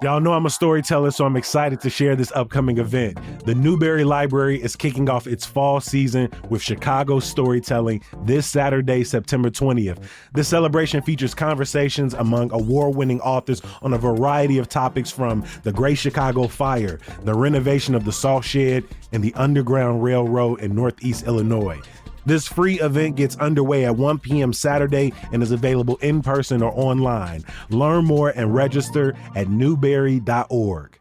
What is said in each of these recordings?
Y'all know I'm a storyteller, so I'm excited to share this upcoming event. The Newberry Library is kicking off its fall season with Chicago storytelling this Saturday, September 20th. This celebration features conversations among award-winning authors on a variety of topics from the Great Chicago Fire, the renovation of the Salt Shed, and the Underground Railroad in Northeast Illinois. This free event gets underway at 1 p.m. Saturday and is available in person or online. Learn more and register at newberry.org.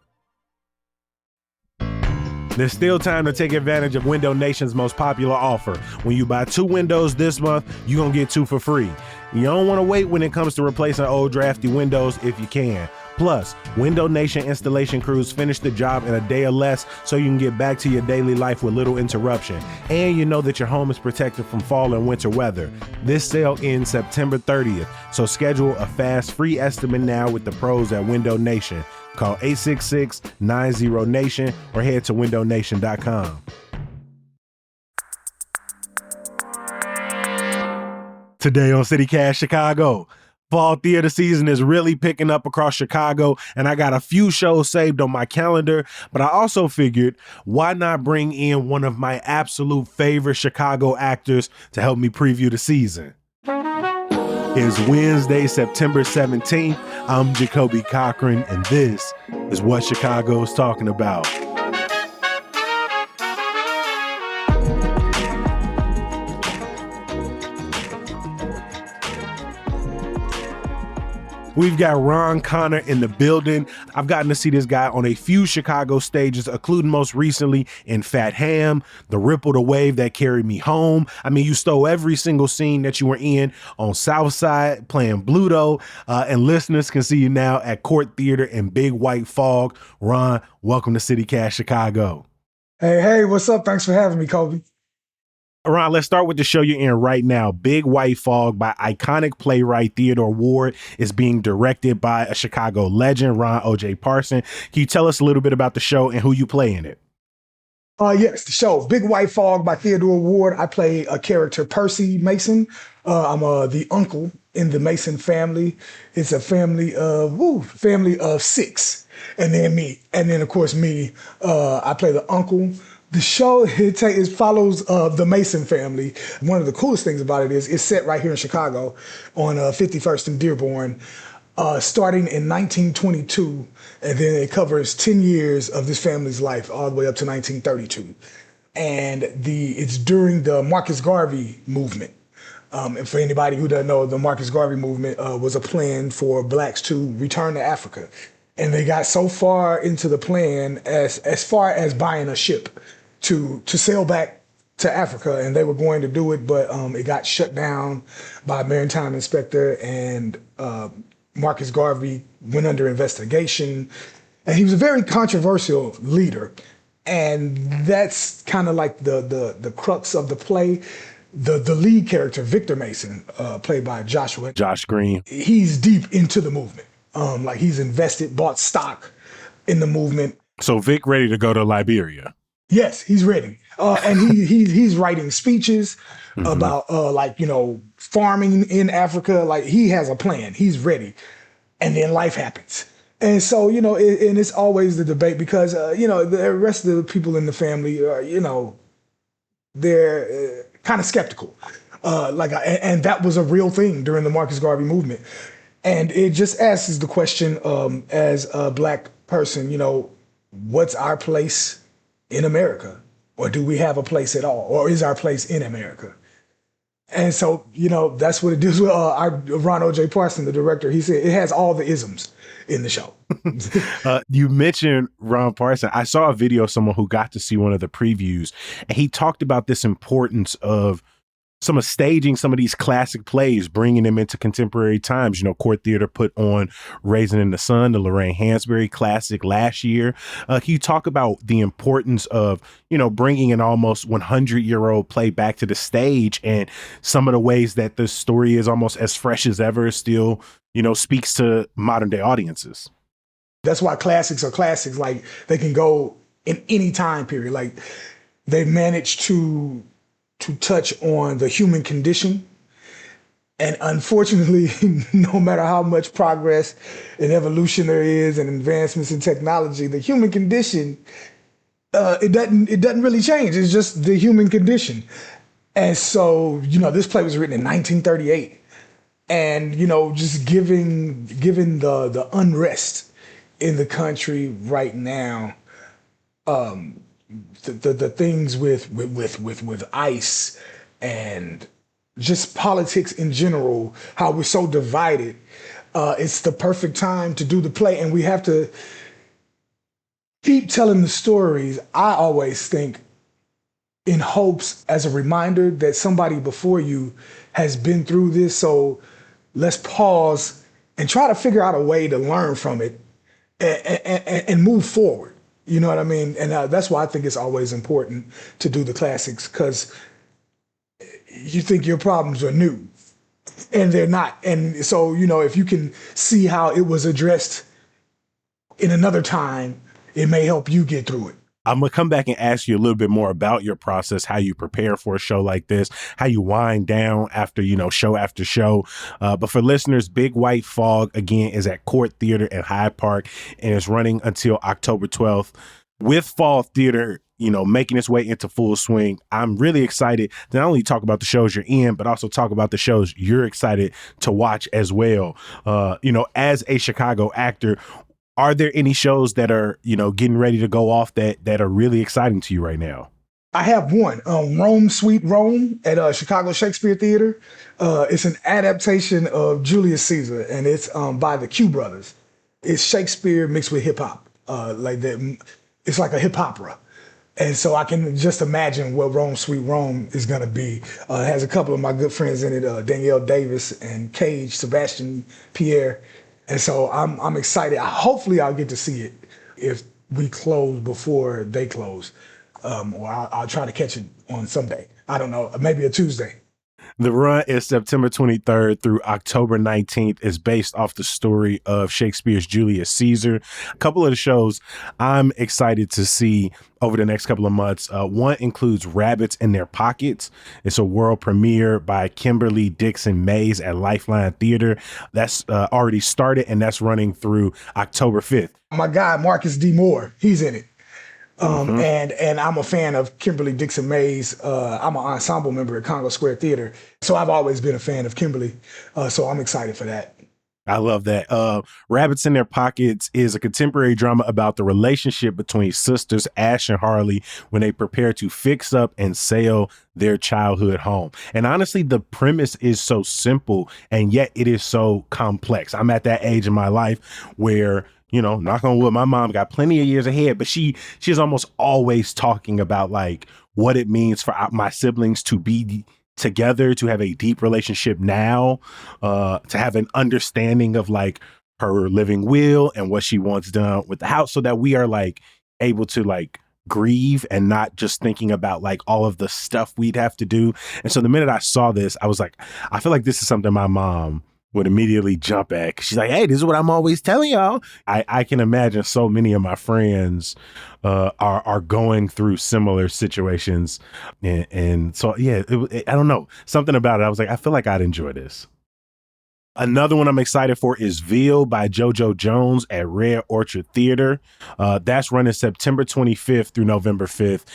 There's still time to take advantage of Window Nation's most popular offer. When you buy 2 windows this month, you're going to get 2 for free. You don't want to wait when it comes to replacing old drafty windows if you can. Plus, Window Nation installation crews finish the job in a day or less so you can get back to your daily life with little interruption. And you know that your home is protected from fall and winter weather. This sale ends September 30th, so schedule a fast free estimate now with the pros at Window Nation. Call 866-90-NATION or head to windownation.com. Today on CityCast Chicago, fall theater season is really picking up across Chicago, and I got a few shows saved on my calendar, but I also figured, why not bring in one of my absolute favorite Chicago actors to help me preview the season? It's Wednesday, September 17th. I'm Jacoby Cochran, and this is what Chicago's talking about. We've got Ron Conner in the building. I've gotten to see this guy on a few Chicago stages, including most recently in Fat Ham, The Ripple, the Wave That Carried Me Home. I mean, you stole every single scene that you were in on Southside playing Bluto, and listeners can see you now at Court Theater in Big White Fog. Ron, welcome to CityCast Chicago. Hey, what's up? Thanks for having me, Kobe. Ron, let's start with the show you're in right now. Big White Fog by iconic playwright Theodore Ward is being directed by a Chicago legend, Ron O.J. Parson. Can you tell us a little bit about the show and who you play in it? Yes, the show, Big White Fog by Theodore Ward. I play a character, Percy Mason. I'm the uncle in the Mason family. It's a family of 6. And then me. And then, of course, me. I play the uncle. The show, it follows the Mason family. One of the coolest things about it is it's set right here in Chicago on 51st and Dearborn, starting in 1922, and then it covers 10 years of this family's life all the way up to 1932. And it's during the Marcus Garvey movement. And for anybody who doesn't know, the Marcus Garvey movement was a plan for blacks to return to Africa. And they got so far into the plan as far as buying a ship to sail back to Africa, and they were going to do it, but it got shut down by a maritime inspector, and Marcus Garvey went under investigation, and he was a very controversial leader, and that's kind of like the crux of the play. The lead character, Victor Mason, played by Josh Green, he's deep into the movement. Like he's invested, bought stock in the movement. So Vic ready to go to Liberia? Yes, he's ready. And he's writing speeches about farming in Africa. Like he has a plan. He's ready. And then life happens. And so, and it's always the debate because, the rest of the people in the family are, they're kind of skeptical. And that was a real thing during the Marcus Garvey movement. And it just asks the question, as a black person, what's our place in America? Or do we have a place at all? Or is our place in America? And so, that's what it deals with. Ron O.J. Parson, the director, he said it has all the isms in the show. You mentioned Ron Parson. I saw a video of someone who got to see one of the previews, and he talked about this importance of some of staging some of these classic plays, bringing them into contemporary times. Court Theater put on Raisin in the Sun, the Lorraine Hansberry classic last year. Can you talk about the importance of, bringing an almost 100-year-old play back to the stage and some of the ways that the story is almost as fresh as ever, still, speaks to modern day audiences? That's why classics are classics. Like they can go in any time period. Like they managed to touch on the human condition And unfortunately, no matter how much progress and evolution there is and advancements in technology, the human condition, it doesn't really change. It's just the human condition. And so, this play was written in 1938. And, just given the unrest in the country right now, the things with ICE and just politics in general, how we're so divided, it's the perfect time to do the play. And we have to keep telling the stories. I always think in hopes as a reminder that somebody before you has been through this. So let's pause and try to figure out a way to learn from it and move forward. You know what I mean? And that's why I think it's always important to do the classics, because you think your problems are new and they're not. And so, if you can see how it was addressed in another time, it may help you get through it. I'm going to come back and ask you a little bit more about your process, how you prepare for a show like this, how you wind down after, show after show. But for listeners, Big White Fog, again, is at Court Theater in Hyde Park and is running until October 12th. With fall theater, making its way into full swing, I'm really excited to not only talk about the shows you're in, but also talk about the shows you're excited to watch as well. As a Chicago actor, are there any shows that are, getting ready to go off that are really exciting to you right now? I have one, Rome, Sweet Rome at Chicago Shakespeare Theater. It's an adaptation of Julius Caesar, and it's by the Q brothers. It's Shakespeare mixed with hip hop, like that. It's like a hip opera. And so I can just imagine what Rome, Sweet Rome is going to be. It has a couple of my good friends in it, Danielle Davis and Cage, Sebastian Pierre. And so I'm excited. Hopefully I'll get to see it if we close before they close. Or I'll try to catch it on Sunday. I don't know, maybe a Tuesday. The run is September 23rd through October 19th. It's based off the story of Shakespeare's Julius Caesar. A couple of the shows I'm excited to see over the next couple of months. One includes Rabbits in Their Pockets. It's a world premiere by Kimberly Dixon Mays at Lifeline Theater. That's already started, and that's running through October 5th. My guy, Marcus D. Moore, he's in it. And I'm a fan of Kimberly Dixon Mays. I'm an ensemble member at Congo Square Theater. So I've always been a fan of Kimberly. So I'm excited for that. I love that. Rabbits in Their Pockets is a contemporary drama about the relationship between sisters Ash and Harley when they prepare to fix up and sell their childhood home. And honestly, the premise is so simple, and yet it is so complex. I'm at that age in my life where, knock on wood, my mom got plenty of years ahead, but she's almost always talking about like what it means for my siblings to be together, to have a deep relationship now, to have an understanding of like her living will and what she wants done with the house, so that we are like able to like grieve and not just thinking about like all of the stuff we'd have to do. And so the minute I saw this, I was like, I feel like this is something my mom would immediately jump at. She's like, hey, this is what I'm always telling y'all. I can imagine so many of my friends are going through similar situations. And so, yeah, I don't know. Something about it. I was like, I feel like I'd enjoy this. Another one I'm excited for is Veal by JoJo Jones at Red Orchard Theater. That's running September 25th through November 5th.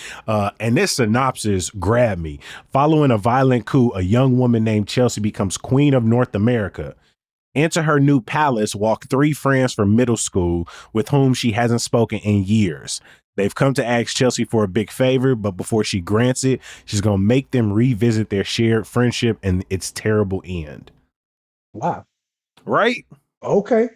And this synopsis grabbed me. Following a violent coup, a young woman named Chelsea becomes Queen of North America. Into her new palace walk three friends from middle school with whom she hasn't spoken in years. They've come to ask Chelsea for a big favor, but before she grants it, she's going to make them revisit their shared friendship and its terrible end. Wow. Right? Okay.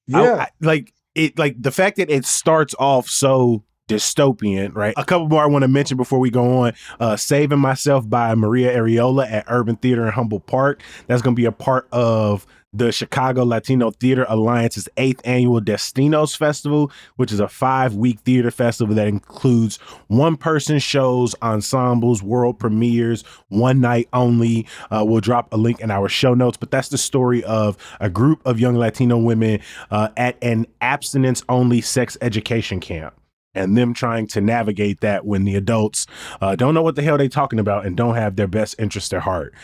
Yeah. Like the fact that it starts off so dystopian, right? A couple more I want to mention before we go on. Saving Myself by Maria Areola at Urban Theater in Humboldt Park. That's going to be a part of the Chicago Latino Theater Alliance's 8th annual Destinos Festival, which is a 5-week theater festival that includes one-person shows, ensembles, world premieres, one night only. We'll drop a link in our show notes, but that's the story of a group of young Latino women at an abstinence-only sex education camp, and them trying to navigate that when the adults don't know what the hell they're talking about and don't have their best interest at heart.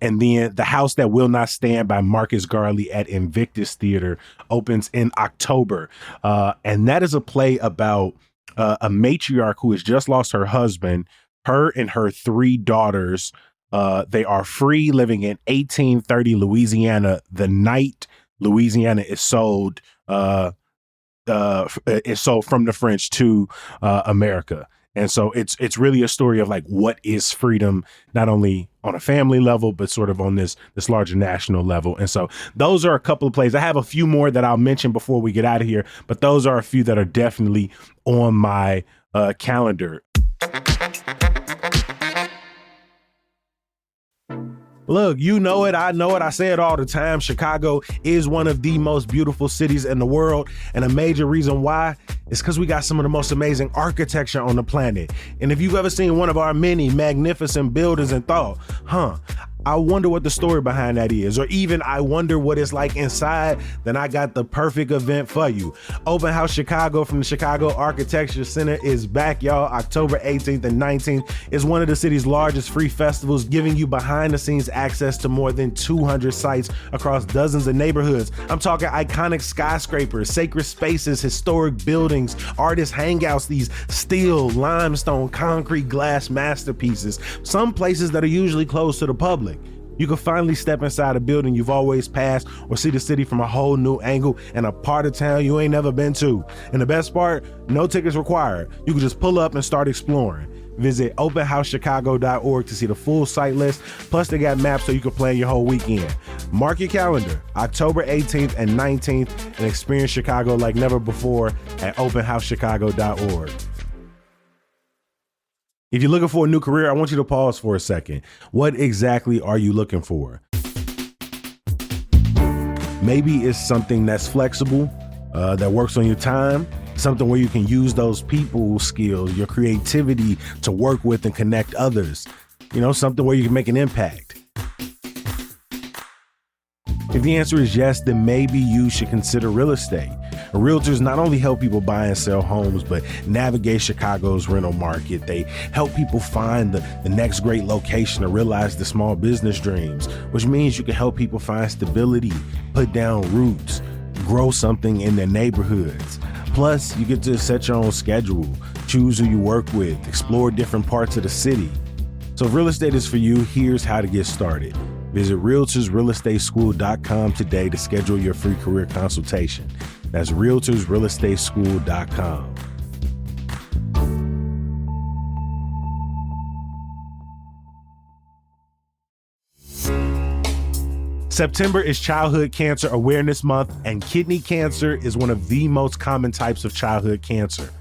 And then The House That Will Not Stand by Marcus Garley at Invictus Theater opens in October. And that is a play about a matriarch who has just lost her husband, her and her three daughters. They are free, living in 1830 Louisiana. The night Louisiana is sold from the French to America. And so it's really a story of like, what is freedom, not only on a family level, but sort of on this larger national level. And so those are a couple of plays. I have a few more that I'll mention before we get out of here, but those are a few that are definitely on my calendar. Look, you know it. I know it. I say it all the time. Chicago is one of the most beautiful cities in the world. And a major reason why is because we got some of the most amazing architecture on the planet. And if you've ever seen one of our many magnificent buildings and thought, I wonder what the story behind that is, or even I wonder what it's like inside, then I got the perfect event for you. Open House Chicago from the Chicago Architecture Center is back, y'all. October 18th and 19th is one of the city's largest free festivals, giving you behind the scenes access to more than 200 sites across dozens of neighborhoods. I'm talking iconic skyscrapers, sacred spaces, historic buildings, artist hangouts, these steel, limestone, concrete, glass masterpieces, some places that are usually closed to the public. You can finally step inside a building you've always passed or see the city from a whole new angle and a part of town you ain't never been to. And the best part, no tickets required. You can just pull up and start exploring. Visit openhousechicago.org to see the full site list. Plus, they got maps so you can plan your whole weekend. Mark your calendar, October 18th and 19th, and experience Chicago like never before at openhousechicago.org. If you're looking for a new career, I want you to pause for a second. What exactly are you looking for? Maybe it's something that's flexible, that works on your time, something where you can use those people skills, your creativity to work with and connect others. Something where you can make an impact. If the answer is yes, then maybe you should consider real estate. Realtors not only help people buy and sell homes, but navigate Chicago's rental market. They help people find the next great location to realize the small business dreams, which means you can help people find stability, put down roots, grow something in their neighborhoods. Plus, you get to set your own schedule, choose who you work with, explore different parts of the city. So if real estate is for you, here's how to get started. Visit realtorsrealestateschool.com today to schedule your free career consultation. That's realtorsrealestateschool.com. September is Childhood Cancer Awareness Month, and kidney cancer is one of the most common types of childhood cancer.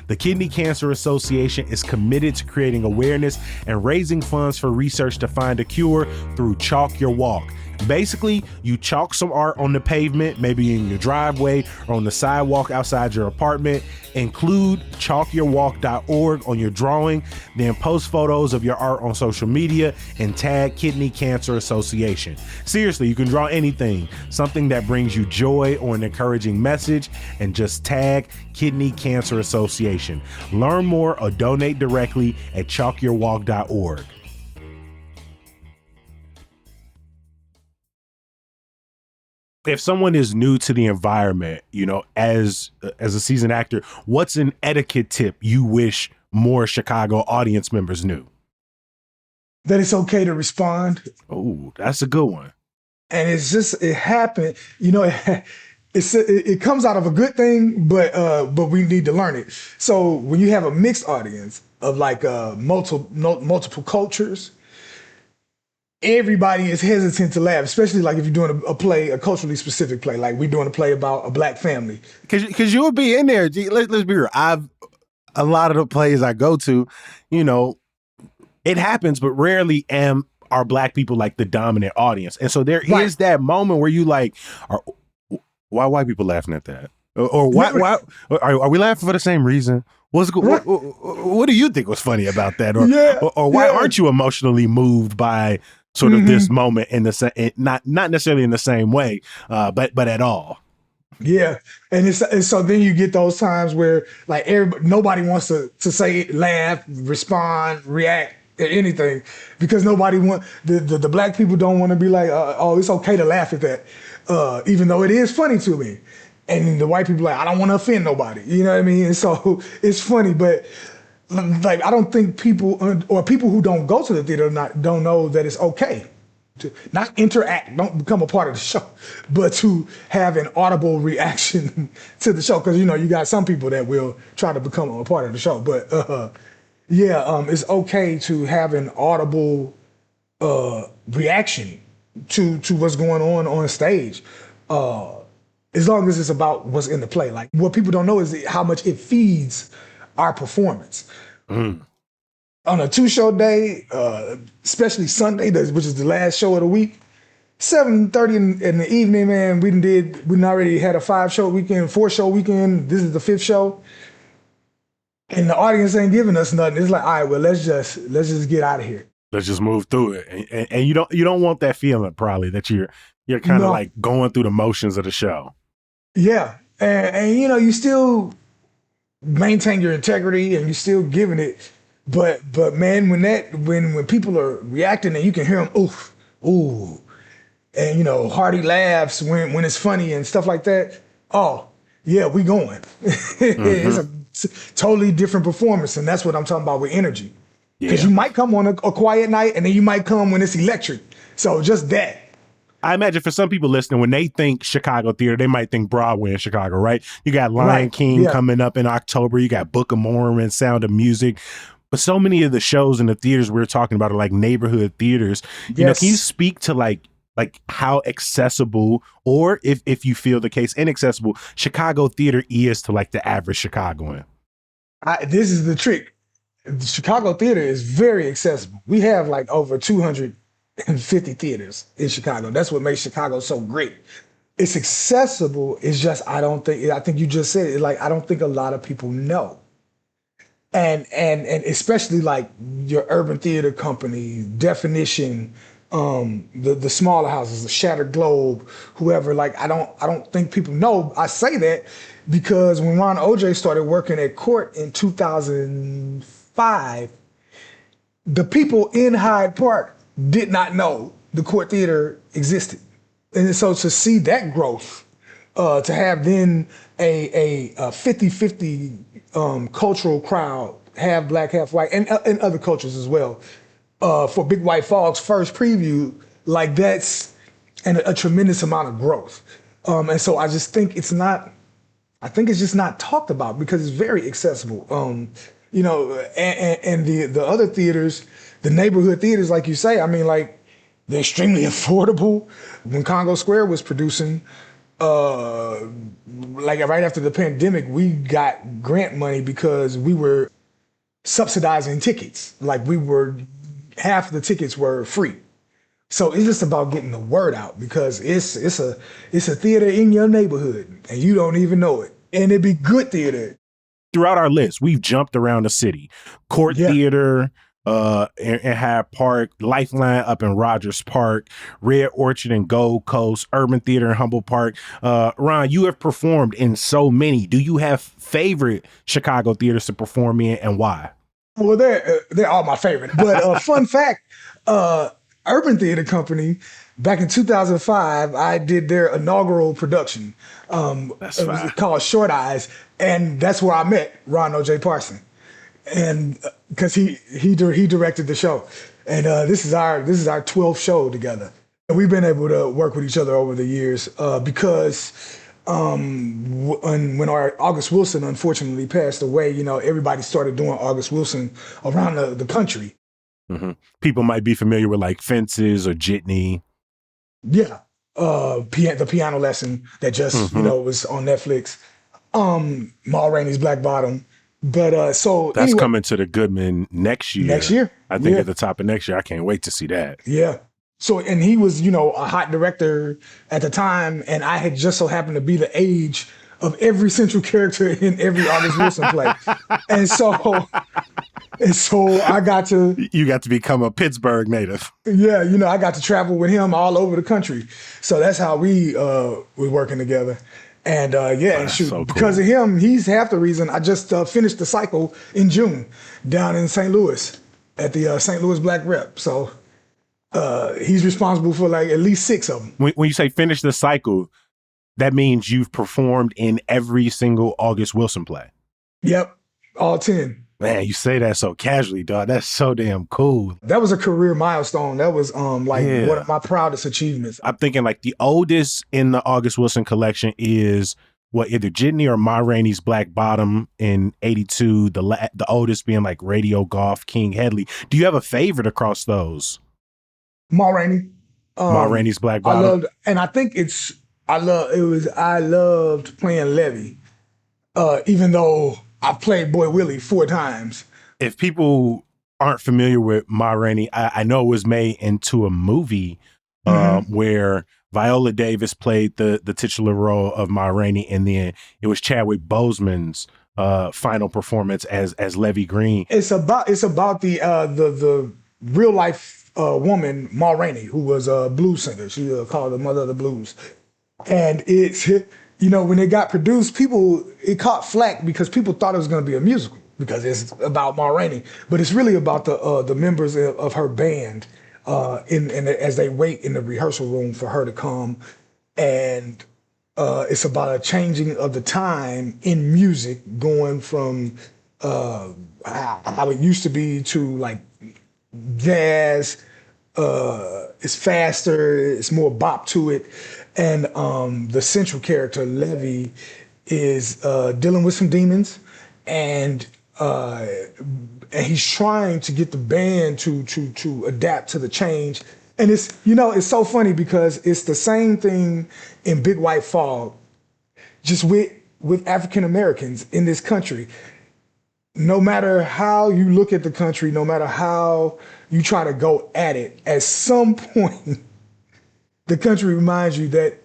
The Kidney Cancer Association is committed to creating awareness and raising funds for research to find a cure through Chalk Your Walk. Basically, you chalk some art on the pavement, maybe in your driveway or on the sidewalk outside your apartment. Include chalkyourwalk.org on your drawing, then post photos of your art on social media and tag Kidney Cancer Association. Seriously, you can draw anything, something that brings you joy or an encouraging message, and just tag Kidney Cancer Association. Learn more or donate directly at chalkyourwalk.org. If someone is new to the environment, as a seasoned actor, what's an etiquette tip you wish more Chicago audience members knew? That it's okay to respond. Oh, that's a good one. And it happened, it comes out of a good thing, but we need to learn it. So when you have a mixed audience of like multiple cultures, everybody is hesitant to laugh, especially like if you're doing a play, a culturally specific play, like we're doing a play about a black family. Because you would be in there. Let's be real. A lot of the plays I go to, it happens, but rarely are black people like the dominant audience. And so there is that moment where you like, why white people laughing at that? Or why are we laughing for the same reason? What do you think was funny about that? Or why aren't you emotionally moved by sort of this moment in the not necessarily in the same way, but at all? Yeah, and so then you get those times where like nobody wants to say laugh, respond, react at anything, because nobody want the black people don't want to be like, oh, it's okay to laugh at that, even though it is funny to me, and the white people like, I don't want to offend nobody, you know what I mean? And so it's funny, but like I don't think people or people who don't go to the theater don't know that it's okay to not interact, don't become a part of the show, but to have an audible reaction to the show. Because you got some people that will try to become a part of the show, but it's okay to have an audible reaction to what's going on stage, as long as it's about what's in the play. Like what people don't know is how much it feeds our performance. On a 2-show day, especially Sunday, which is the last show of the week, 7:30 in the evening, man, we already had a 5-show weekend, 4-show weekend. This is the 5th show. And the audience ain't giving us nothing. It's like, all right, well, let's just get out of here. Let's just move through it. And you don't want that feeling probably that you're kind of like going through the motions of the show. Yeah. And you still maintain your integrity and you're still giving it. But man, when people are reacting and you can hear them, oof, ooh, and hearty laughs when it's funny and stuff like that. Oh, yeah, we going. It's a totally different performance, and that's what I'm talking about with energy. Because you might come on a quiet night, and then you might come when it's electric. So just that. I imagine for some people listening, when they think Chicago theater, they might think Broadway in Chicago, right? You got Lion King coming up in October. You got Book of Mormon, Sound of Music. But so many of the shows in the theaters we're talking about are like neighborhood theaters. Can you speak to like how accessible, or if you feel the case inaccessible, Chicago theater is to like the average Chicagoan? This is the trick. The Chicago theater is very accessible. We have like over 250 theaters in Chicago. That's what makes Chicago so great. It's accessible. It's just I think you just said it. Like I don't think a lot of people know. And especially like your urban theater company, Definition, the smaller houses, the Shattered Globe, whoever. Like I don't think people know. I say that because when Ron OJ started working at Court in 2005, the people in Hyde Park did not know the Court Theater existed, and so to see that growth, to have then a 50-50 cultural crowd, half black, half white, and other cultures as well, for Big White Fog's first preview, like that's a tremendous amount of growth. And so I just think it's just not talked about because it's very accessible. And the other theaters, the neighborhood theaters, like you say, I mean, like they're extremely affordable. When Congo Square was producing, like right after the pandemic, we got grant money because we were subsidizing tickets. Like half the tickets were free. So it's just about getting the word out because it's a theater in your neighborhood and you don't even know it. And it'd be good theater. Throughout our list, we've jumped around the city. Court Theater, in Hyde Park, Lifeline up in Rogers Park, Red Orchard in Gold Coast, Urban Theater in Humboldt Park. Ron, you have performed in so many. Do you have favorite Chicago theaters to perform in and why? Well, they're all my favorite. But fun fact, Urban Theater Company, back in 2005, I did their inaugural production. It was called Short Eyes, and that's where I met Ron O.J. Parson. And because he directed the show, and this is our 12th show together. And we've been able to work with each other over the years because when our August Wilson unfortunately passed away, everybody started doing August Wilson around the country. Mm-hmm. People might be familiar with like Fences or Jitney. Yeah, the piano lesson that just was on Netflix. Ma Rainey's Black Bottom. But so that's anyway, coming to the Goodman next year. Next year, I think at the top of next year. I can't wait to see that. Yeah. So and he was a hot director at the time, and I had just so happened to be the age of every central character in every August Wilson play, and so I got to. You got to become a Pittsburgh native. Yeah, I got to travel with him all over the country. So that's how we were working together. And and shoot, so cool. Because of him, he's half the reason I just finished the cycle in June down in St. Louis. at the St. Louis Black Rep. So he's responsible for like at least 6 of them. When you say finish the cycle, that means you've performed in every single August Wilson play. Yep, all 10. Man, you say that so casually, dog. That's so damn cool. That was a career milestone. That was Yeah. one of my proudest achievements. I'm thinking like the oldest in the August Wilson collection is either Jitney or Ma Rainey's Black Bottom in '82. The oldest being like Radio Golf King Headley. Do you have a favorite across those? Ma Rainey. Ma Rainey's Black Bottom. I loved playing Levy, even though I played Boy Willie 4 times. If people aren't familiar with Ma Rainey, I know it was made into a movie where Viola Davis played the titular role of Ma Rainey, and then it was Chadwick Boseman's final performance as Levy Green. It's about the real life woman Ma Rainey, who was a blues singer. She called the mother of the blues, and it's when it got produced, it caught flack because people thought it was going to be a musical because it's about Ma Rainey, but it's really about the members of her band as they wait in the rehearsal room for her to come, and it's about a changing of the time in music, going from how it used to be to like jazz. It's faster, it's more bop to it. And the central character, Levy, is dealing with some demons, and he's trying to get the band to adapt to the change. And it's so funny because it's the same thing in Big White Fog, just with African Americans in this country. No matter how you look at the country, no matter how you try to go at it, at some point, the country reminds you that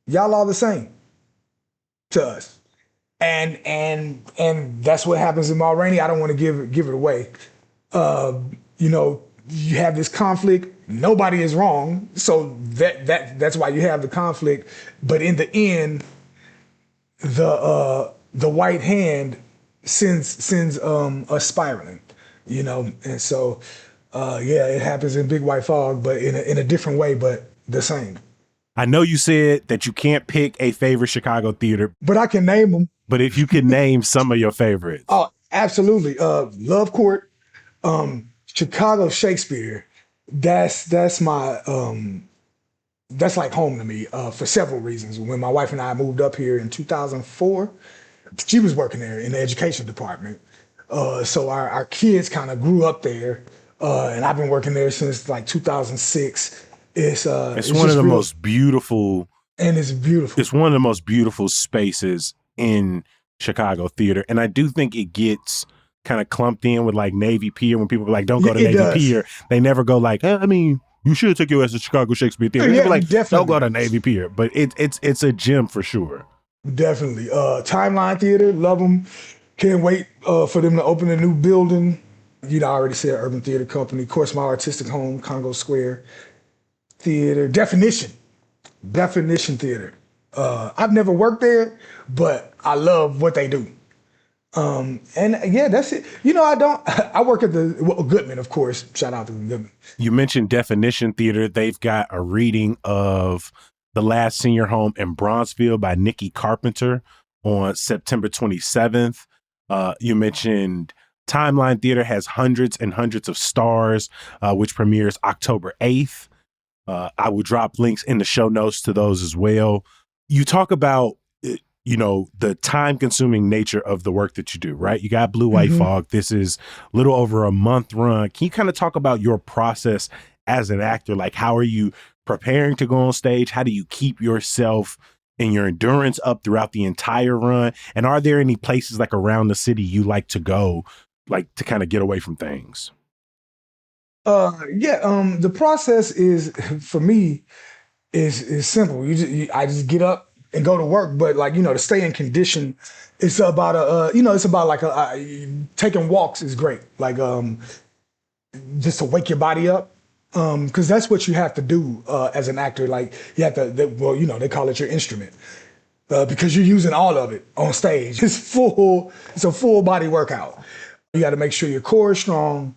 y'all are the same to us. And that's what happens in Ma Rainey. I don't want to give it away. You have this conflict. Nobody is wrong. So that's why you have the conflict. But in the end, the white hand sends us spiraling, and so it happens in Big White Fog, but in a different way, but the same. I know you said that you can't pick a favorite Chicago theater, but I can name them. But if you could name some of your favorites. Oh, absolutely. Love Court, Chicago Shakespeare. That's my that's like home to me for several reasons. When my wife and I moved up here in 2004, she was working there in the education department. So our kids kind of grew up there, and I've been working there since like 2006. It's one of the most beautiful. And it's beautiful. It's one of the most beautiful spaces in Chicago theater. And I do think it gets kind of clumped in with like Navy Pier when people are like, don't go to Navy Pier. They never go like, you should take your ass to Chicago Shakespeare Theater. They'd be like, don't go to Navy Pier. But it's a gem for sure. Definitely. Timeline Theater, love them. Can't wait for them to open a new building. I already said Urban Theater Company. Of course, my artistic home, Congo Square Theater. Definition Theater. I've never worked there, but I love what they do. That's it. I work at the Goodman, of course. Shout out to Goodman. You mentioned Definition Theater. They've got a reading of The Last Senior Home in Bronzeville by Nikki Carpenter on September 27th. You mentioned Timeline Theater has hundreds and hundreds of stars, which premieres October 8th. I will drop links in the show notes to those as well. You talk about, the time-consuming nature of the work that you do, right? You got Blue White Fog. This is a little over a month run. Can you kind of talk about your process as an actor? Like, how are you preparing to go on stage? How do you keep yourself and your endurance up throughout the entire run? And are there any places like around the city you like to go, like to kind of get away from things? The process is, for me, is simple. I just get up and go to work, but to stay in condition, it's about taking walks is great. Like just to wake your body up, because that's what you have to do as an actor. Like you have to, they call it your instrument, because you're using all of it on stage. It's a full body workout. You got to make sure your core is strong.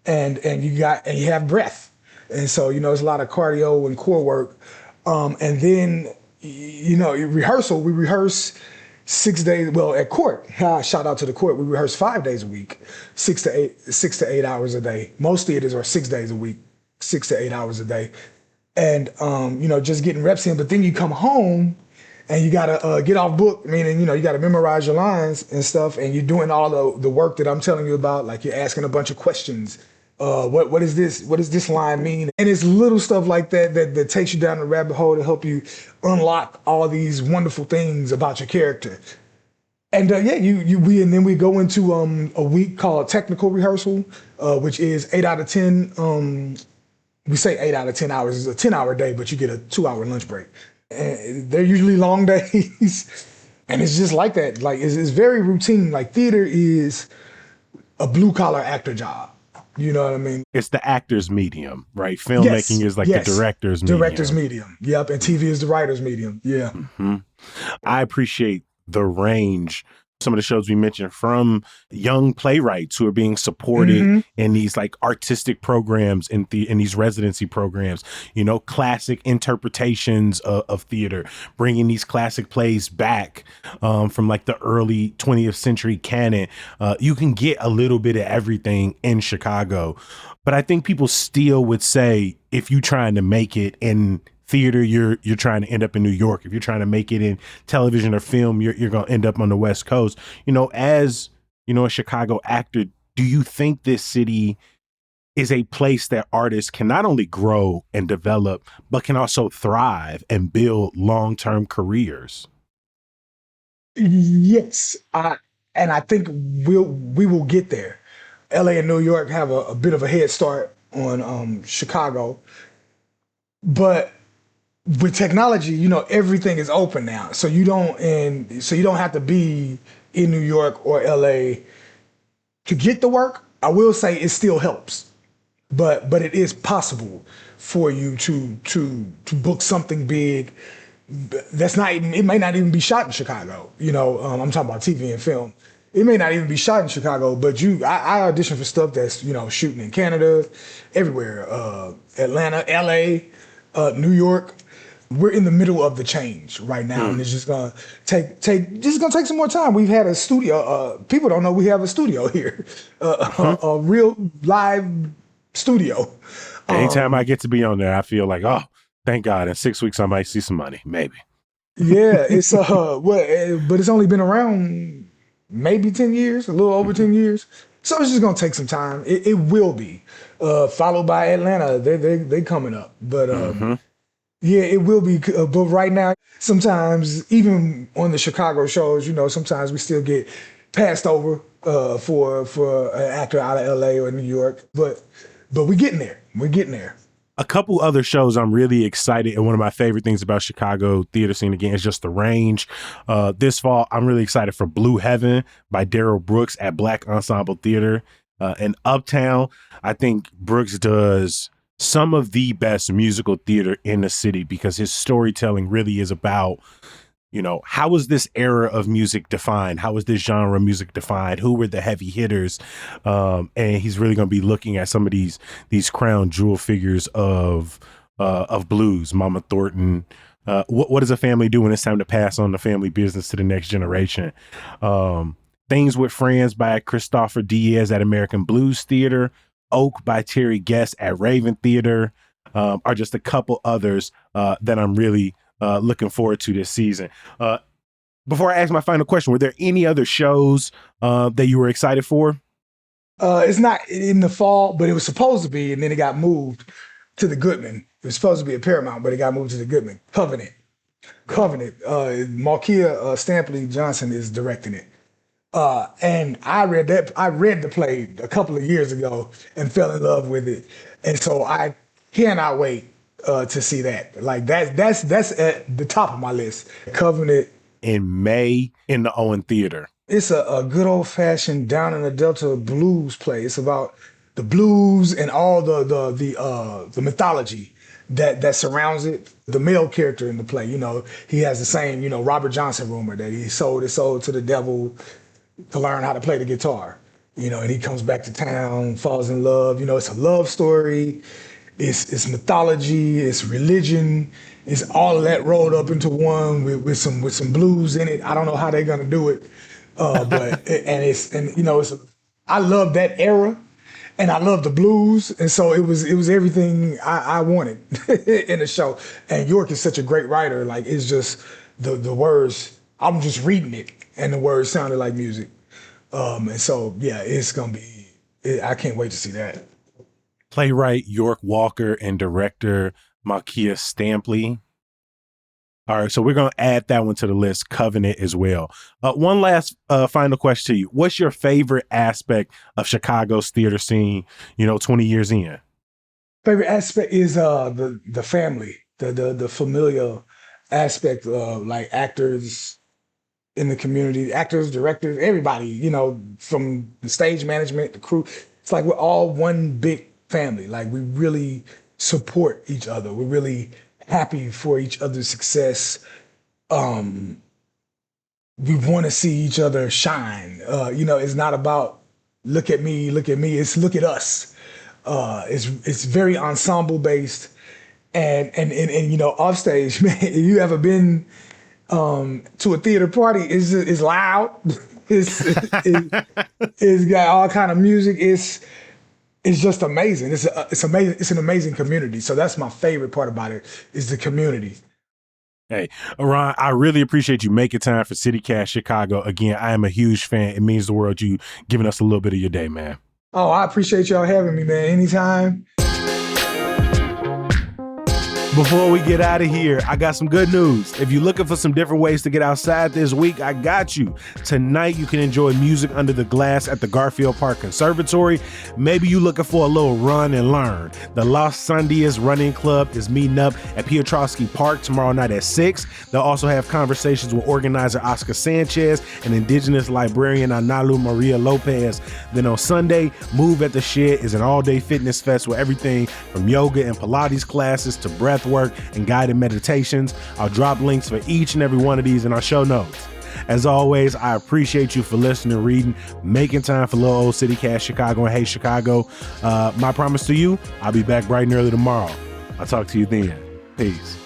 and you have breath, and so it's a lot of cardio and core work, and then rehearsal. We rehearse 6 days. Well, at court, shout out to the court. We rehearse 5 days a week, 6 to 8 hours a day. Most theaters are 6 days a week, 6 to 8 hours a day, and just getting reps in. But then you come home and you gotta get off book, meaning you gotta memorize your lines and stuff, and you're doing all the work that I'm telling you about, like you're asking a bunch of questions. What is this? What does this line mean? And it's little stuff like that takes you down the rabbit hole to help you unlock all these wonderful things about your character. And we go into a week called technical rehearsal, which is 8 out of 10. We say 8 out of 10 hours. It's a 10-hour day, but you get a 2-hour lunch break. And they're usually long days, and it's just like that. Like it's very routine. Like theater is a blue collar actor job. You know what I mean? It's the actor's medium, right? Yes, Filmmaking is like yes. the director's medium. Director's medium. Yep, and TV is the writer's medium. Yeah. Mm-hmm. I appreciate the range. Some of the shows we mentioned, from young playwrights who are being supported in these like artistic programs in these residency programs, classic interpretations of theater, bringing these classic plays back from like the early 20th century canon. You can get a little bit of everything in Chicago, but I think people still would say if you're trying to make it in theater, you're trying to end up in New York. If you're trying to make it in television or film, you're going to end up on the West Coast. As a Chicago actor, do you think this city is a place that artists can not only grow and develop, but can also thrive and build long-term careers? Yes, and I think we will get there. LA and New York have a bit of a head start on Chicago, but with technology, everything is open now. So you don't have to be in New York or LA to get the work. I will say it still helps, but it is possible for you to book something big. That's not even, it may not even be shot in Chicago. I'm talking about TV and film. It may not even be shot in Chicago, but I audition for stuff that's shooting in Canada, everywhere, Atlanta, LA, New York. We're in the middle of the change right now, and it's just gonna take some more time. We've had a studio. People don't know we have a studio here, a real live studio. Anytime I get to be on there, I feel like, oh, thank God! In 6 weeks, I might see some money, maybe. Yeah, it's but it's only been around maybe 10 years, a little over 10 years. So it's just gonna take some time. It will be followed by Atlanta. They coming up, but. Yeah, it will be. But right now, sometimes even on the Chicago shows, sometimes we still get passed over for an actor out of LA or New York. But we're getting there. We're getting there. A couple other shows I'm really excited, and one of my favorite things about Chicago theater scene, again, is just the range. This fall, I'm really excited for Blue Heaven by Darrell Brooks at Black Ensemble Theater in Uptown. I think Brooks does some of the best musical theater in the city because his storytelling really is about, how was this era of music defined? How was this genre of music defined? Who were the heavy hitters? And he's really going to be looking at some of these crown jewel figures of blues, Mama Thornton. What does a family do when it's time to pass on the family business to the next generation? Things with Friends by Christopher Diaz at American Blues Theater. Oak by Terry Guest at Raven Theater are just a couple others that I'm really looking forward to this season. Before I ask my final question, were there any other shows that you were excited for? It's not in the fall, but it was supposed to be, and then it got moved to the Goodman. It was supposed to be at Paramount, but it got moved to the Goodman. Covenant. Markia Stampley Johnson is directing it. And I read the play a couple of years ago and fell in love with it. And so I cannot wait to see that. Like that's at the top of my list. Covenant. In May in the Owen Theater. It's a good old fashioned down in the Delta blues play. It's about the blues and all the mythology that surrounds it. The male character in the play, he has the same, Robert Johnson rumor that he sold his soul to the devil to learn how to play the guitar. and he comes back to town, falls in love. It's a love story. It's mythology. It's religion. It's all of that rolled up into one with some blues in it. I don't know how they're gonna do it, but I love that era, and I love the blues, and so it was everything I wanted in the show. And York is such a great writer. Like, it's just the words. I'm just reading it, and the words sounded like music. And so yeah, it's gonna be. I can't wait to see that. Playwright York Walker and director Malkia Stampley. All right, so we're going to add that one to the list, Covenant as well. One last final question to you. What's your favorite aspect of Chicago's theater scene, 20 years in? Favorite aspect is the family, the familial aspect of, like, actors in the community, actors, directors, everybody, from the stage management, the crew. It's like we're all one big family. Like, we really support each other. We're really happy for each other's success. We want to see each other shine. It's not about look at me, it's look at us. It's very ensemble based, and offstage, man, if you ever been to a theater party, it's loud. It's got all kind of music. It's just amazing. It's amazing. It's an amazing community. So that's my favorite part about it, is the community. Hey, Ron, I really appreciate you making time for CityCast Chicago. Again, I am a huge fan. It means the world to you giving us a little bit of your day, man. Oh, I appreciate y'all having me, man. Anytime. Before we get out of here, I got some good news. If you're looking for some different ways to get outside this week, I got you. Tonight, you can enjoy music under the glass at the Garfield Park Conservatory. Maybe you're looking for a little run and learn. The Los Sundays Running Club is meeting up at Piotrowski Park tomorrow night at 6. They'll also have conversations with organizer Oscar Sanchez and indigenous librarian Analu Maria Lopez. Then on Sunday, Move at the Shed is an all-day fitness fest with everything from yoga and Pilates classes to breath work and guided meditations. I'll drop links for each and every one of these in our show notes. As always, I appreciate you for listening, reading, making time for little old CityCast Chicago and Hey Chicago. My promise to you, I'll be back bright and early tomorrow. I'll talk to you then. Peace.